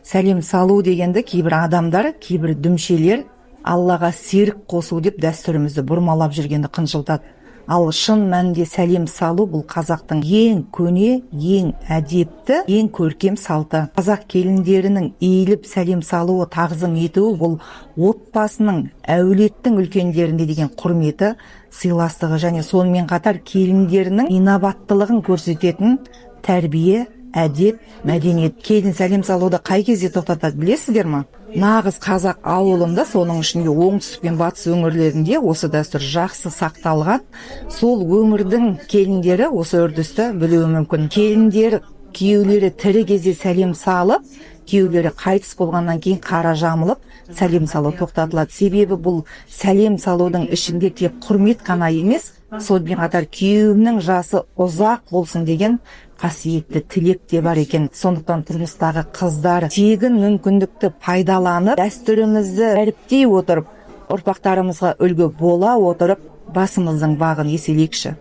Сәлем салу дегенді кейбір адамдар, кейбір дүмшелер Аллаға серік қосу деп дәстүрімізді бұрмалап жүргенді қынжылтады. Ал шын мәнінде сәлем салу бұл қазақтың ең көне, ең әдепті, ең көркем салты. Қазақ келіндерінің иіліп сәлем салуы, тағзым етуі бұл отбасының, әулеттің үлкендерінде деген құрметі, сыйластығы және сонымен қатар келіндерінің инабаттылығын көрсететін тәрбие, әдеп, мәдениет. Келін сәлем салуды қай кезде тоқтатады білесіздер ме? Нағыз қазақ ауылында, соның ішінде оңтүстік пен батыс өңірлерінде осы дәстүр жақсы сақталған. Сол өңірдің келіндері осы үрдісті білуі мүмкін. Келіндер күйеулері тірі кезде сәлем салып, күйеулері қайтыс болғаннан кейін қара жамылып сәлем салу тоқтатылады. Себебі бұл сәлем салудың ішінде тек құрмет қана емес, сонымен қатар күйеуімнің жасы ұзақ болсын деген қасиетті тілек те бар екен. Сондықтан тұрмыстағы қыздар тегін мүмкіндікті пайдаланып, дәстүрімізді дәріптей отырып, ұрпақтарымызға үлгі бола отырып, басымыздың бағын еселейікші.